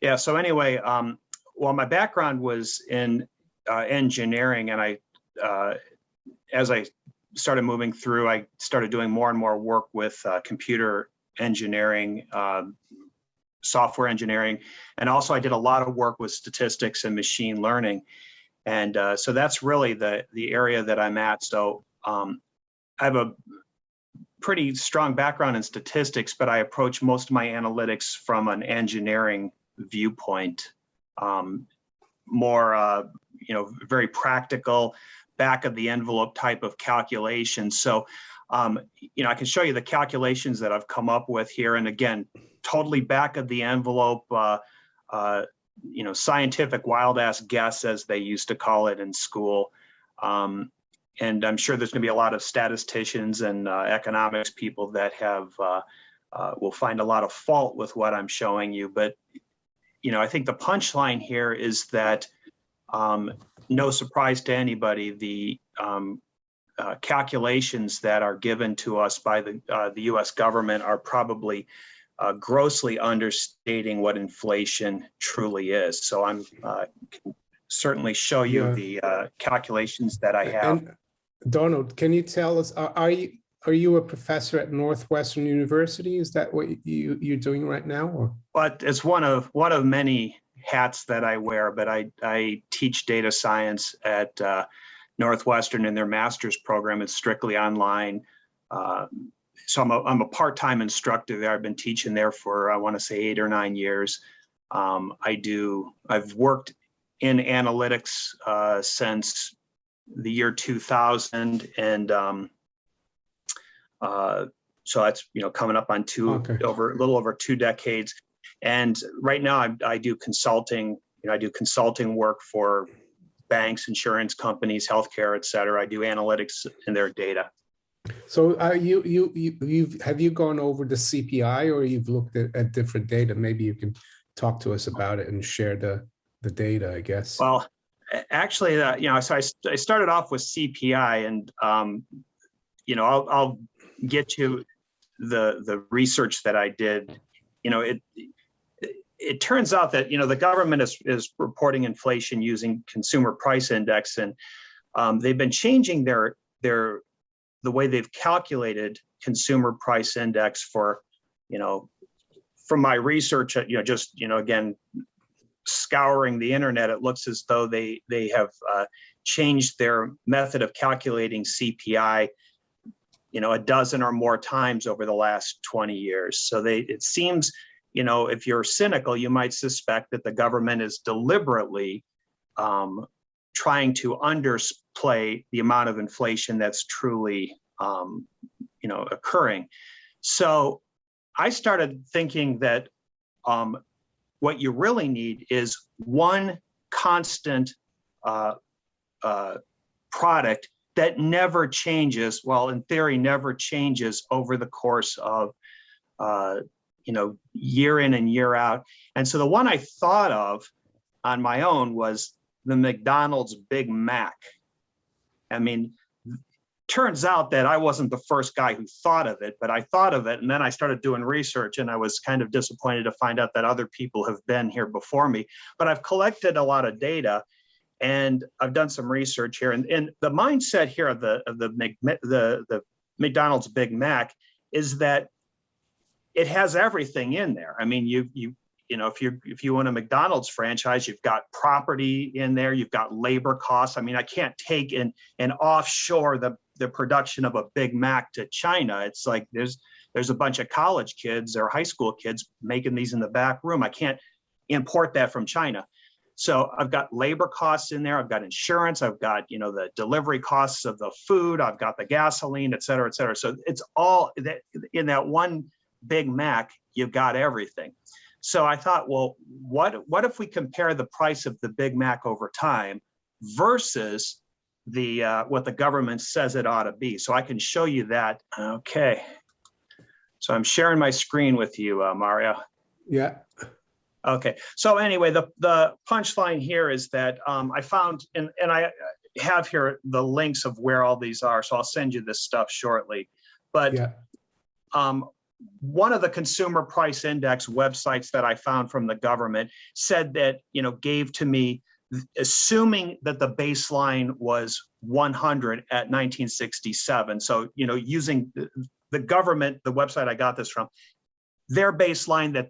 Yeah. So anyway, well, my background was in engineering, and as I started moving through, I started doing more and more work with computer engineering, software engineering, and also I did a lot of work with statistics and machine learning. And so that's really the area that I'm at. So I have a pretty strong background in statistics, but I approach most of my analytics from an engineering viewpoint, more, very practical, back of the envelope type of calculations. So, I can show you the calculations that I've come up with here. And again, totally back of the envelope, scientific wild ass guess, as they used to call it in school. And I'm sure there's going to be a lot of statisticians and economics people that will find a lot of fault with what I'm showing you. But, I think the punchline here is that no surprise to anybody, the calculations that are given to us by the U.S. government are probably grossly understating what inflation truly is. So I'm certainly show you the calculations that I have. And Donald, can you tell us, are you a professor at Northwestern University? Is that what you're doing right now? Or? But it's one of many hats that I wear, but I teach data science at Northwestern, and their master's program is strictly online. So I'm a part-time instructor there. I've been teaching there for, I want to say, 8 or 9 years. I've worked in analytics since the year 2000, and so that's coming up on a little over 2 decades. And right now I do consulting. I do consulting work for banks, insurance companies, healthcare, et cetera. I do analytics in their data. So have you gone over the CPI, or you've looked at different data? Maybe you can talk to us about it and share the data, I guess. Well, actually, so I started off with CPI, and I'll get you the research that I did. It turns out that the government is reporting inflation using consumer price index, and they've been changing the way they've calculated consumer price index for, from my research, again, scouring the internet, it looks as though they have changed their method of calculating CPI, a dozen or more times over the last 20 years. So it seems, if you're cynical, you might suspect that the government is deliberately trying to underplay the amount of inflation that's truly, occurring. So I started thinking that what you really need is one constant product that never changes. Well, in theory, never changes over the course of, year in and year out. And so the one I thought of on my own was the McDonald's Big Mac. I mean, turns out that I wasn't the first guy who thought of it, but I thought of it, and then I started doing research, and I was kind of disappointed to find out that other people have been here before me. But I've collected a lot of data, and I've done some research here. And the mindset here of the McDonald's Big Mac is that it has everything in there. I mean, if you own a McDonald's franchise, you've got property in there, you've got labor costs. I mean, I can't take and offshore the production of a Big Mac to China. It's like there's a bunch of college kids or high school kids making these in the back room. I can't import that from China. So I've got labor costs in there. I've got insurance. I've got, the delivery costs of the food. I've got the gasoline, et cetera, et cetera. So it's all in that one Big Mac, you've got everything. So I thought, well, what if we compare the price of the Big Mac over time versus what the government says it ought to be? So I can show you that. Okay. So I'm sharing my screen with you, Mario. Yeah. Okay. So anyway, the punchline here is that I found, and I have here the links of where all these are. So I'll send you this stuff shortly. But one of the consumer price index websites that I found from the government said that, gave to me, assuming that the baseline was 100 at 1967. So, using the government, the website I got this from, their baseline that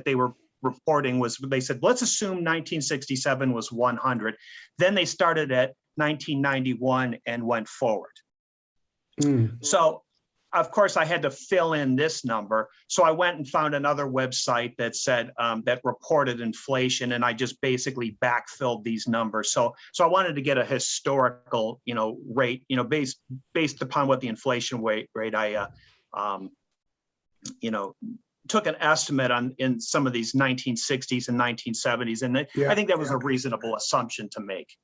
they were reporting was, they said, let's assume 1967 was 100. Then they started at 1991 and went forward. So, of course, I had to fill in this number. So I went and found another website that said that reported inflation, and I just basically backfilled these numbers. So I wanted to get a historical, rate, based upon what the inflation rate I, took an estimate in some of these 1960s and 1970s, and I think that was a reasonable assumption to make.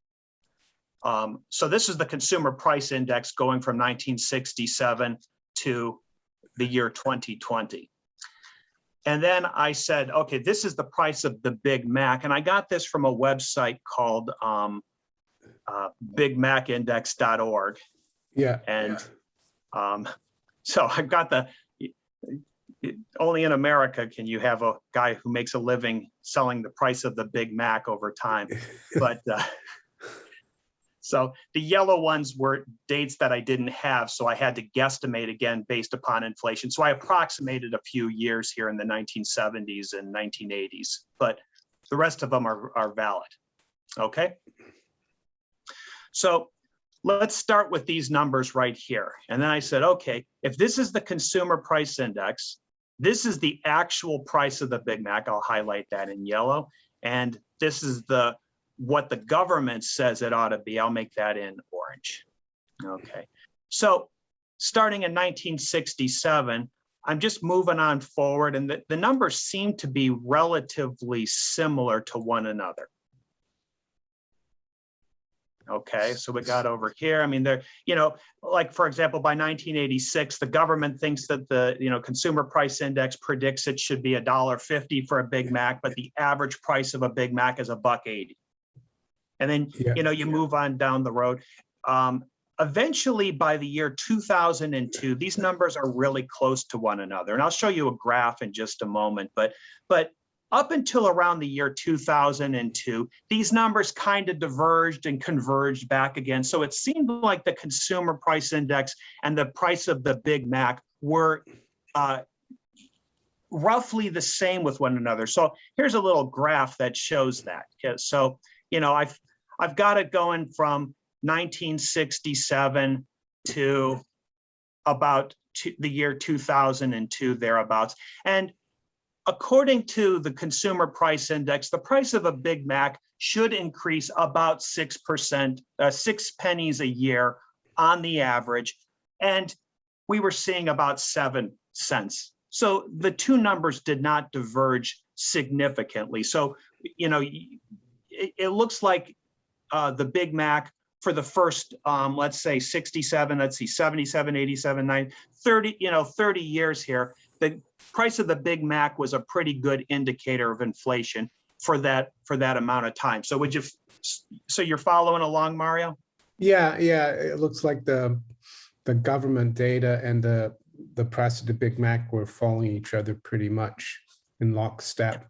So this is the consumer price index going from 1967 to the year 2020. And then I said, okay, this is the price of the Big Mac. And I got this from a website called bigmacindex.org. Yeah. And so I've got only in America can you have a guy who makes a living selling the price of the Big Mac over time. But so the yellow ones were dates that I didn't have, so I had to guesstimate again based upon inflation. So I approximated a few years here in the 1970s and 1980s, but the rest of them are valid. Okay. So let's start with these numbers right here. And then I said, okay, if this is the consumer price index, this is the actual price of the Big Mac. I'll highlight that in yellow. And this is what the government says it ought to be. I'll make that in orange. Okay. So starting in 1967, I'm just moving on forward, and the numbers seem to be relatively similar to one another. Okay, so we got over here. I mean, they're, like, for example, by 1986, the government thinks that the, consumer price index predicts it should be $1.50 for a Big Mac, but the average price of a Big Mac is $1.80. And then, you move on down the road. Eventually, by the year 2002, these numbers are really close to one another. And I'll show you a graph in just a moment. But up until around the year 2002, these numbers kind of diverged and converged back again. So it seemed like the consumer price index and the price of the Big Mac were roughly the same with one another. So here's a little graph that shows that. So, I've got it going from 1967 to about the year 2002, thereabouts. And according to the consumer price index, the price of a Big Mac should increase about 6%, 6 pennies a year on the average. And we were seeing about 7 cents. So the two numbers did not diverge significantly. So, it looks like the Big Mac for the first, let's say 67, let's see, 77, 87, 90, 30, 30 years here, the price of the Big Mac was a pretty good indicator of inflation for that amount of time. So so you're following along, Mario? Yeah. It looks like the government data and the price of the Big Mac were following each other pretty much in lockstep.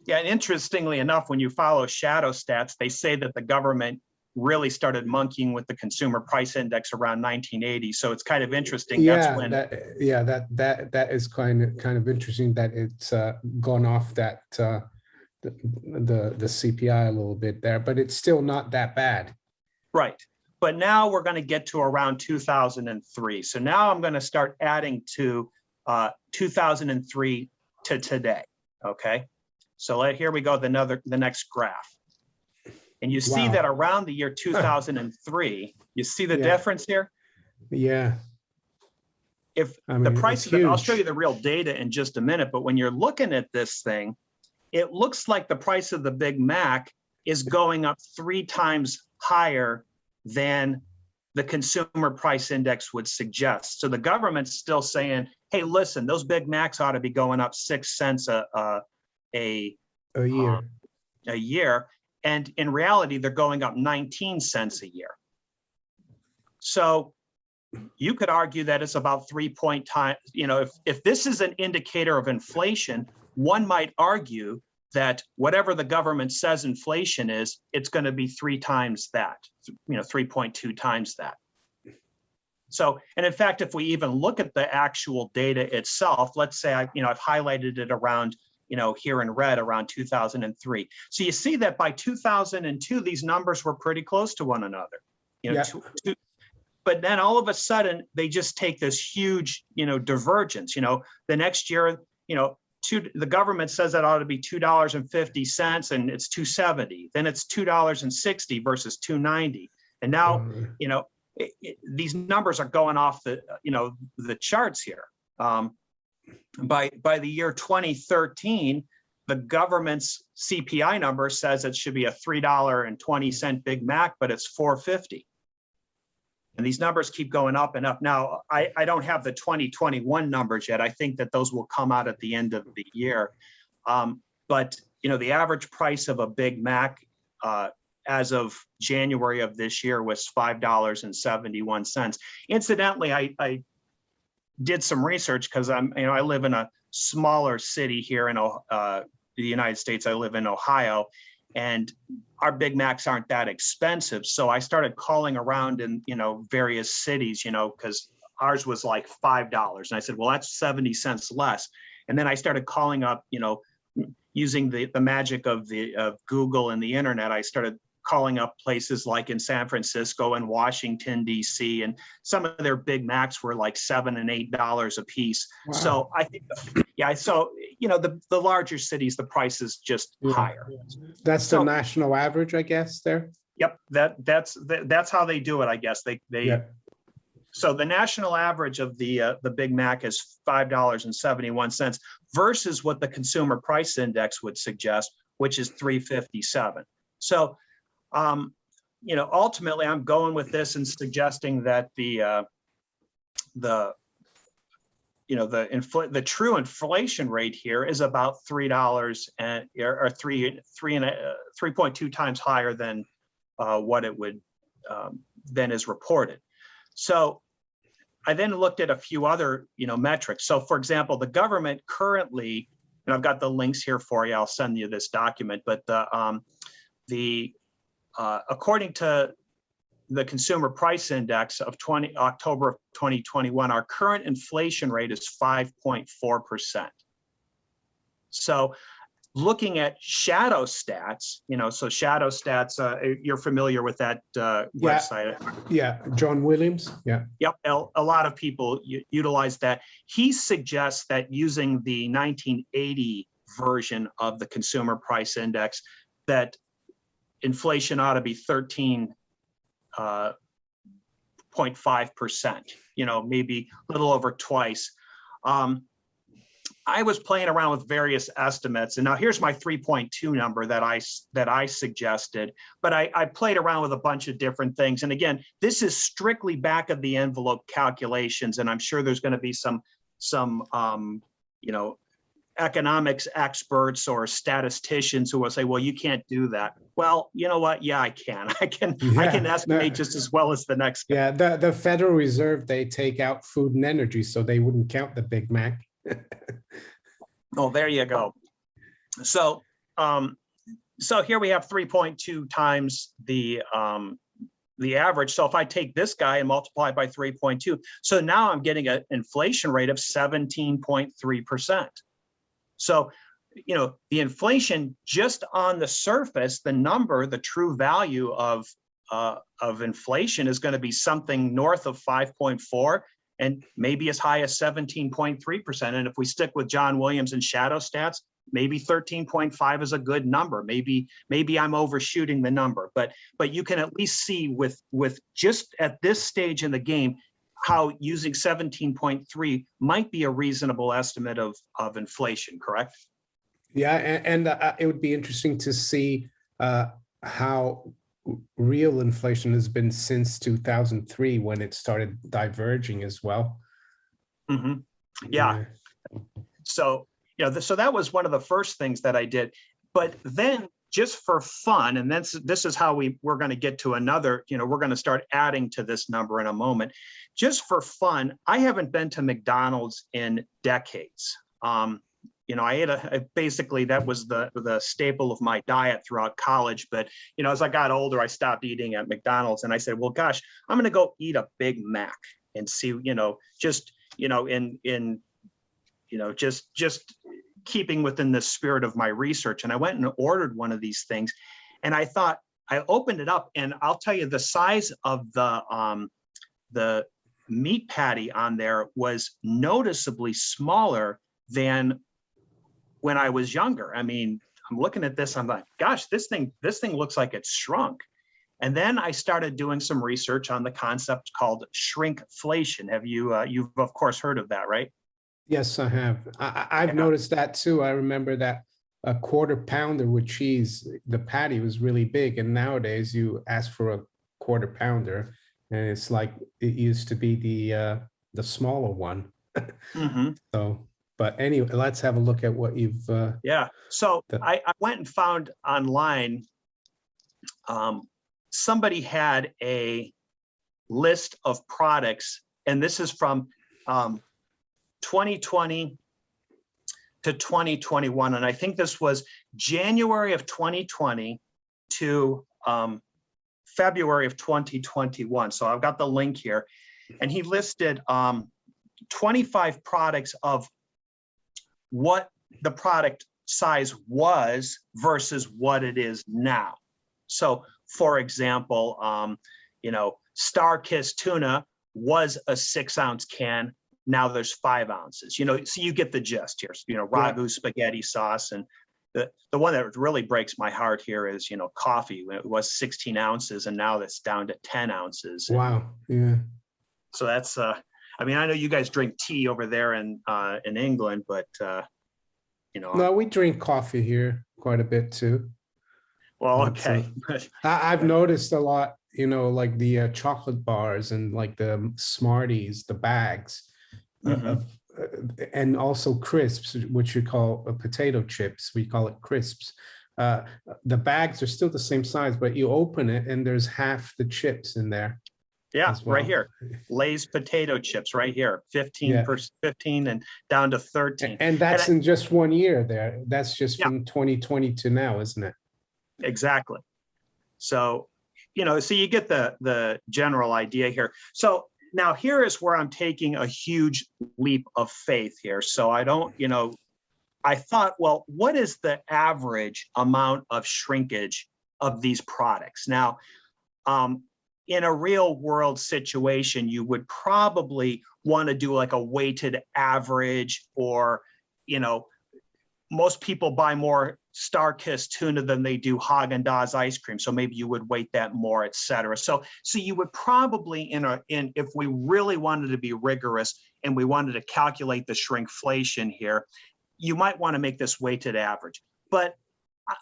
Yeah, and interestingly enough, when you follow shadow stats, they say that the government really started monkeying with the consumer price index around 1980. So it's kind of interesting. Yeah, that's when that is kind of interesting that it's gone off that the CPI a little bit there, but it's still not that bad. Right. But now we're going to get to around 2003. So now I'm going to start adding to 2003 to today. Okay. So here we go, the next graph. And you see that around the year 2003, you see the difference here? Yeah. If the price of I'll show you the real data in just a minute, but when you're looking at this thing, it looks like the price of the Big Mac is going up 3 times higher than the consumer price index would suggest. So the government's still saying, hey, listen, those Big Macs ought to be going up 6 cents a year. And in reality, they're going up 19 cents a year. So you could argue that it's about 3 times, if this is an indicator of inflation, one might argue that whatever the government says inflation is, it's going to be 3 times that, 3.2 times that. So, and in fact, if we even look at the actual data itself, let's say I've highlighted it around, here in red around 2003. So you see that by 2002, these numbers were pretty close to one another. But then all of a sudden, they just take this huge, divergence. The next year, the government says that ought to be $2.50, and it's $2.70. Then it's $2.60 versus $2.90. And now, these numbers are going off the charts here. By the year 2013, the government's CPI number says it should be a $3.20 Big Mac, but it's $4.50. And these numbers keep going up and up. Now, I don't have the 2021 numbers yet. I think that those will come out at the end of the year. But, the average price of a Big Mac as of January of this year was $5.71. Incidentally, I did some research because I live in a smaller city here in the United States. I live in Ohio, and our Big Macs aren't that expensive. So I started calling around in, various cities, because ours was like $5. And I said, well, that's 70 cents less. And then I started calling up, using the magic of Google and the internet. I started calling up places like in San Francisco and Washington, D.C., and some of their Big Macs were like $7 and $8 a piece. Wow. So I think, the larger cities, the price is just higher. That's the national average, I guess, there? Yep, that's how they do it, I guess. So the national average of the Big Mac is $5.71 versus what the consumer price index would suggest, which is $3.57. So ultimately, I'm going with this and suggesting that the true inflation rate here is about $3 or 3.2 times higher than what it would then is reported. So I then looked at a few other metrics. So for example, the government currently, and I've got the links here for you. I'll send you this document, but according to the Consumer Price Index of October of 2021, our current inflation rate is 5.4%. So looking at shadow stats, so shadow stats, you're familiar with that website. Yeah, John Williams, yeah. Yep, a lot of people utilize that. He suggests that using the 1980 version of the Consumer Price Index, that inflation ought to be 13.5%, maybe a little over twice. I was playing around with various estimates, and now here's my 3.2 number that I suggested, but I played around with a bunch of different things. And again, this is strictly back of the envelope calculations, and I'm sure there's going to be some economics experts or statisticians who will say, well, you can't do that. Well, you know what? Yeah, I can. I can estimate just as well as the next guy. Yeah, the Federal Reserve, they take out food and energy, so they wouldn't count the Big Mac. Oh, there you go. So here we have 3.2 times the average. So if I take this guy and multiply by 3.2, so now I'm getting an inflation rate of 17.3%. So, the inflation just on the surface, the true value of inflation is going to be something north of 5.4 and maybe as high as 17.3%. And if we stick with John Williams and shadow stats, maybe 13.5 is a good number. Maybe I'm overshooting the number, but you can at least see with just at this stage in the game, how using 17.3 might be a reasonable estimate of inflation, correct? Yeah, and it would be interesting to see how real inflation has been since 2003 when it started diverging as well. Mm-hmm. Yeah. So, so that was one of the first things that I did. But then just for fun, and this is how we're going to get to another, we're going to start adding to this number in a moment. Just for fun, I haven't been to McDonald's in decades. I ate basically that was the staple of my diet throughout college. But, as I got older, I stopped eating at McDonald's, and I said, well, gosh, I'm going to go eat a Big Mac and see, just keeping within the spirit of my research. And I went and ordered one of these things, and I thought, I opened it up, and I'll tell you, the size of the meat patty on there was noticeably smaller than when I was younger. I mean, I'm looking at this, I'm like, gosh, this thing looks like it's shrunk. And then I started doing some research on the concept called shrinkflation. Have you've of course heard of that, right? Yes, I have. I've noticed that too. I remember that a quarter pounder with cheese, the patty was really big, and nowadays you ask for a quarter pounder, and it's like it used to be the smaller one. Mm-hmm. So, but anyway, let's have a look at what you've. Yeah. So I went and found online. Somebody had a list of products, and this is from 2020 to 2021. And I think this was January of 2020 to February of 2021. So I've got the link here. And he listed 25 products of what the product size was versus what it is now. So for example, Star-Kissed tuna was a 6-ounce can. Now there's 5 ounces, so you get the gist here. Ragu spaghetti sauce. And the one that really breaks my heart here is, coffee. It was 16 ounces and now that's down to 10 ounces. Wow. Yeah. So that's, I know you guys drink tea over there in England, but, No, we drink coffee here quite a bit too. Well, okay. I've noticed a lot, like the chocolate bars and like the Smarties, the bags. Mm-hmm. And also crisps, which you call potato chips. We call it crisps. The bags are still the same size, but you open it and there's half the chips in there. Yeah, well. Right here. Lay's potato chips right here, 15%, 15 and down to 13. And that's in just 1 year there. That's just from 2020 to now, isn't it? Exactly. So, so you get the general idea here. So now here is where I'm taking a huge leap of faith here. So I don't, I thought, well, what is the average amount of shrinkage of these products? Now, in a real world situation, you would probably want to do like a weighted average, or, most people buy more Star-Kissed tuna than they do Haagen-Dazs ice cream. So maybe you would weight that more, et cetera. So you would probably if we really wanted to be rigorous and we wanted to calculate the shrinkflation here, you might want to make this weighted average. But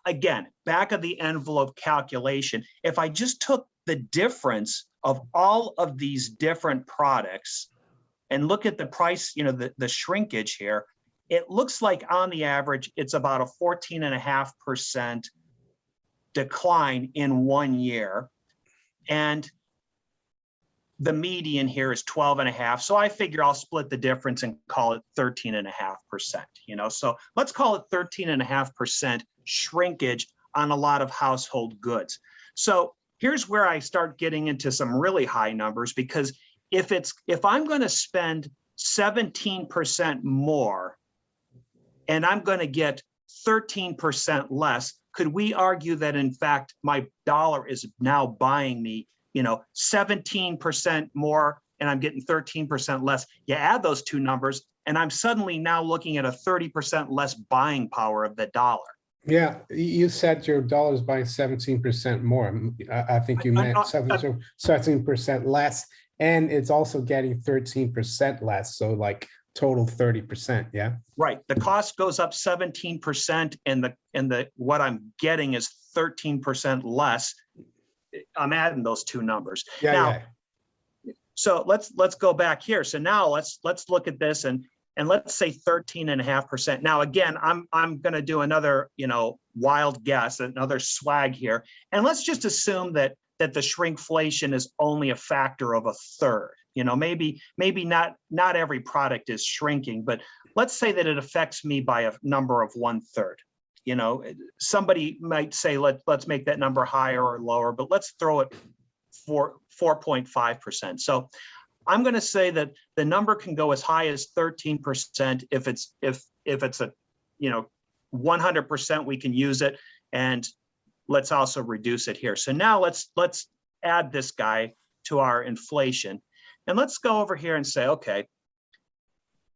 again, back of the envelope calculation, if I just took the difference of all of these different products and look at the price, the shrinkage here, it looks like on the average, it's about a 14.5% decline in 1 year. And the median here is 12.5. So I figure I'll split the difference and call it 13.5%, So let's call it 13.5% shrinkage on a lot of household goods. So here's where I start getting into some really high numbers, because if I'm going to spend 17% more and I'm going to get 13% less, could we argue that in fact my dollar is now buying me, 17% more and I'm getting 13% less? You add those two numbers and I'm suddenly now looking at a 30% less buying power of the dollar. Yeah, you said your dollar is buying 17% more. I think you meant 17% less, and it's also getting 13% less. So like total 30%. Yeah. Right. The cost goes up 17%, and the what I'm getting is 13% less. I'm adding those two numbers. Yeah. Now, so let's go back here. So now let's look at this, and and let's say 13.5%. Now, again, I'm going to do another, wild guess, another swag here. And let's just assume that the shrinkflation is only a factor of a third. Maybe not every product is shrinking, but let's say that it affects me by a number of 1/3. Somebody might say, let's make that number higher or lower, but let's throw it for 4.5%. So I'm going to say that the number can go as high as 13% if it's a 100% we can use it, and let's also reduce it here. So now let's add this guy to our inflation, and let's go over here and say, okay,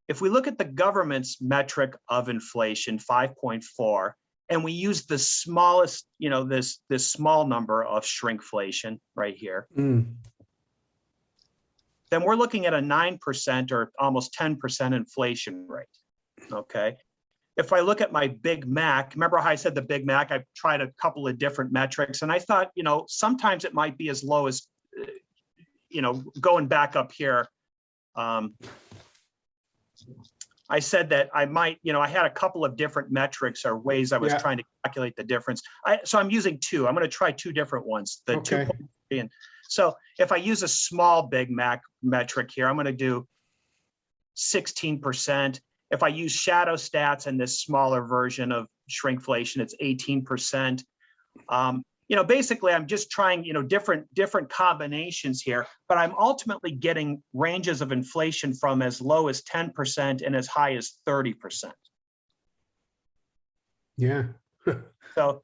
if we look at the government's metric of inflation, 5.4, and we use the smallest, this small number of shrinkflation right here, then we're looking at a 9% or almost 10% inflation rate, okay? If I look at my Big Mac, remember how I said the Big Mac, I tried a couple of different metrics, and I thought, sometimes it might be as low as, going back up here, I said that I might, I had a couple of different metrics or ways I was trying to calculate the difference. So I'm using two. I'm going to try two different ones, the 2.3 and so if I use a small Big Mac metric here, I'm going to do 16%. If I use shadow stats and this smaller version of shrinkflation, it's 18%. Basically, I'm just trying, different combinations here, but I'm ultimately getting ranges of inflation from as low as 10% and as high as 30%. Yeah. So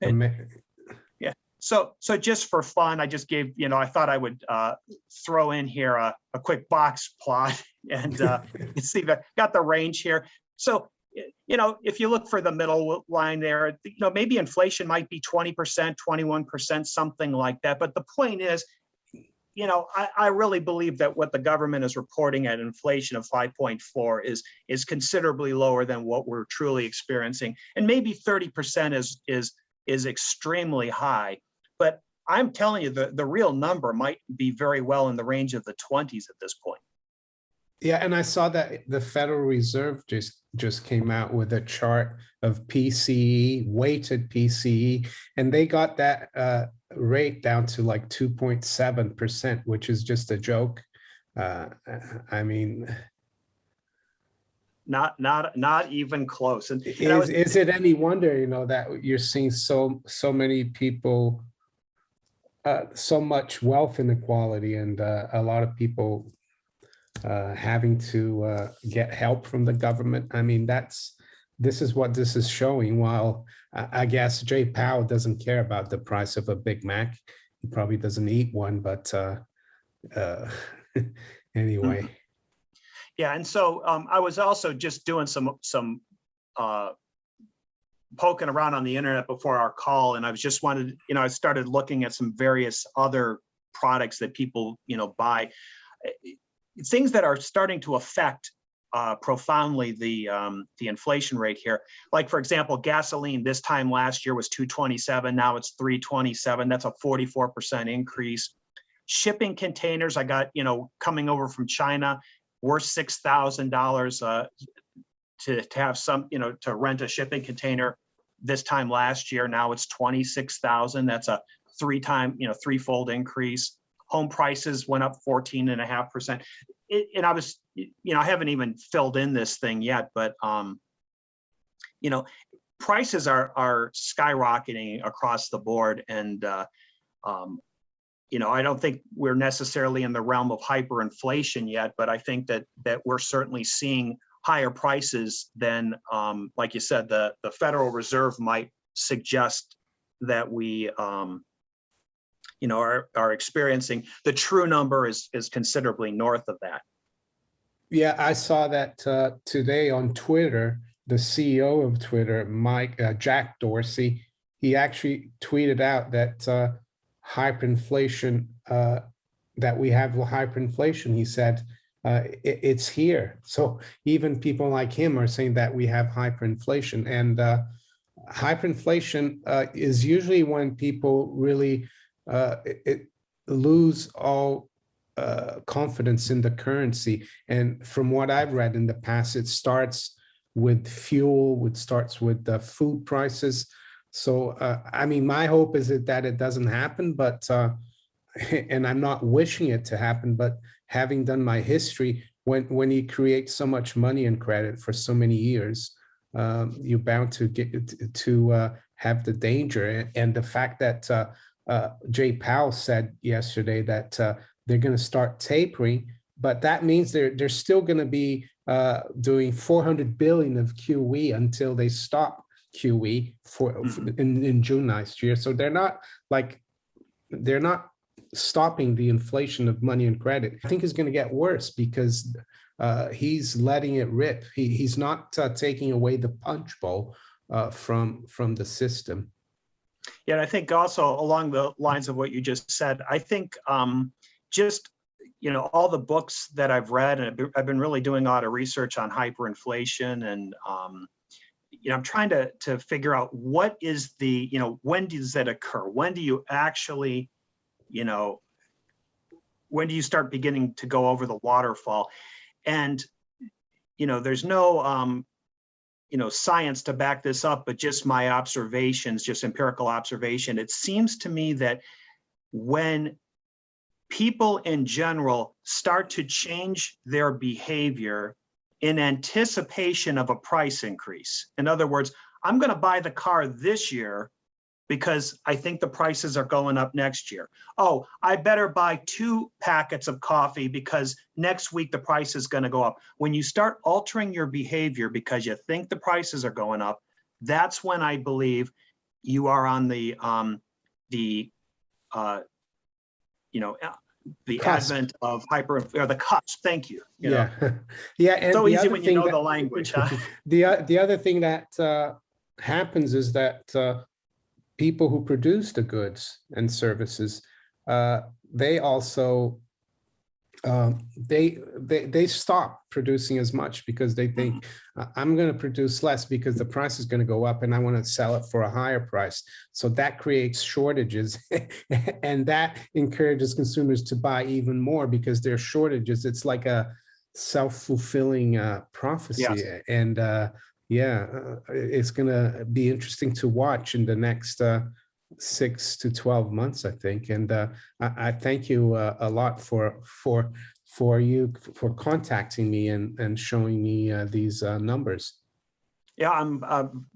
yeah. So just for fun, I just gave, I thought I would throw in here a quick box plot and you see that got the range here. So, if you look for the middle line there, maybe inflation might be 20%, 21%, something like that. But the point is, I really believe that what the government is reporting at inflation of 5.4 is considerably lower than what we're truly experiencing. And maybe 30% is extremely high. But I'm telling you, the real number might be very well in the range of the 20s at this point. Yeah, and I saw that the Federal Reserve just came out with a chart of PCE, weighted PCE, and they got that rate down to like 2.7%, which is just a joke. I mean, not even close. And is it any wonder, that you're seeing so many people, so much wealth inequality, and a lot of people having to get help from the government? I mean, this is what this is showing. While I guess Jay Powell doesn't care about the price of a Big Mac. He probably doesn't eat one, but anyway. Yeah, and so I was also just doing some poking around on the internet before our call, and I was just wanted, I started looking at some various other products that people, buy. Things that are starting to affect profoundly the inflation rate here. Like, for example, gasoline this time last year was $2.27. Now it's $3.27. That's a 44% increase. Shipping containers, I got, coming over from China, worth $6,000 to have some, to rent a shipping container this time last year. Now it's $26,000. That's a threefold increase. Home prices went up 14.5%. And I was, I haven't even filled in this thing yet, but, prices are skyrocketing across the board. And, I don't think we're necessarily in the realm of hyperinflation yet, but I think that we're certainly seeing higher prices than, like you said, the Federal Reserve might suggest that we, are experiencing. The true number is considerably north of that. Yeah, I saw that today on Twitter. The CEO of Twitter, Jack Dorsey, he actually tweeted out that hyperinflation, that we have hyperinflation. He said it's here. So even people like him are saying that we have hyperinflation, and hyperinflation is usually when people really lose all confidence in the currency. And from what I've read in the past, it starts with fuel, it starts with the food prices. So, I mean, my hope is that it doesn't happen, but, and I'm not wishing it to happen, but having done my history, when you create so much money and credit for so many years, you're bound to get to have the danger. And the fact that Jay Powell said yesterday that they're going to start tapering, but that means they're still going to be doing 400 billion of QE until they stop QE in June next year. So they're not stopping the inflation of money and credit. I think it's going to get worse because he's letting it rip. He's not taking away the punch bowl from the system. Yeah, and I think also along the lines of what you just said, I think just, you know, all the books that I've read, and I've been really doing a lot of research on hyperinflation, and you know, I'm trying to figure out what is the, you know, when does that occur? When do you actually, you know, when do you start beginning to go over the waterfall? And, you know, there's no, you know, science to back this up, but just my observations, just empirical observation. It seems to me that when people in general start to change their behavior in anticipation of a price increase, in other words, I'm going to buy the car this year because I think the prices are going up next year. Oh, I better buy 2 packets of coffee because next week the price is going to go up. When you start altering your behavior because you think the prices are going up, that's when I believe you are on the you know, the Cusp. advent of or the cusp. Thank you. You Yeah, know? yeah. And So the easy other when you thing know that, the language, huh? the other thing that happens is that people who produce the goods and services, they also they stop producing as much because they think I'm going to produce less because the price is going to go up and I want to sell it for a higher price. So that creates shortages and that encourages consumers to buy even more because there are shortages. It's like a self-fulfilling prophecy. Yes. And yeah, it's going to be interesting to watch in the next 6 to 12 months, I think. And I thank you a lot for contacting me and showing me these numbers. Yeah, I'm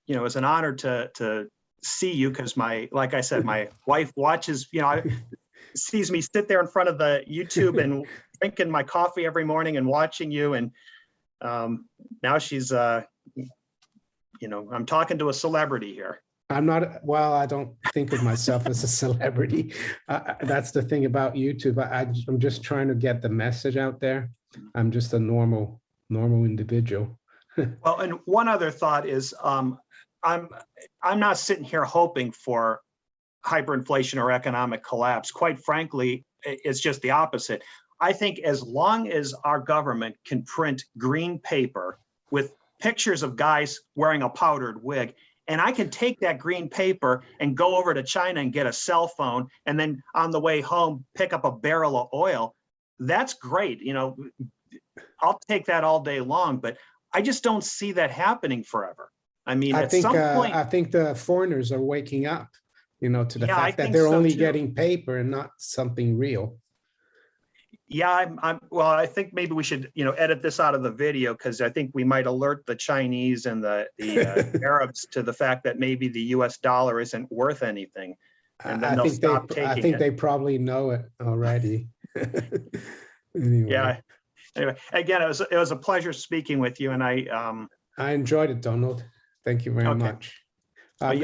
you know, it's an honor to see you because like I said, my wife watches, you know, sees me sit there in front of the YouTube and drinking my coffee every morning and watching you. And now she's, you know, I'm talking to a celebrity here. I'm not, well, I don't think of myself as a celebrity. That's the thing about YouTube. I'm just trying to get the message out there. I'm just a normal individual. Well, and one other thought is I'm not sitting here hoping for hyperinflation or economic collapse. Quite frankly, it's just the opposite. I think as long as our government can print green paper with pictures of guys wearing a powdered wig, and I can take that green paper and go over to China and get a cell phone, and then on the way home, pick up a barrel of oil, that's great. You know, I'll take that all day long, but I just don't see that happening forever. I mean, at some point, I think the foreigners are waking up, you know, to the yeah, fact that they're only getting paper and not something real. Yeah, well, I think maybe we should, you know, edit this out of the video because I think we might alert the Chinese and the Arabs to the fact that maybe the US dollar isn't worth anything. And then they'll stop taking it. I think they probably know it already. Anyway. Yeah. Anyway, again, it was a pleasure speaking with you, and I enjoyed it, Donald. Thank you very much.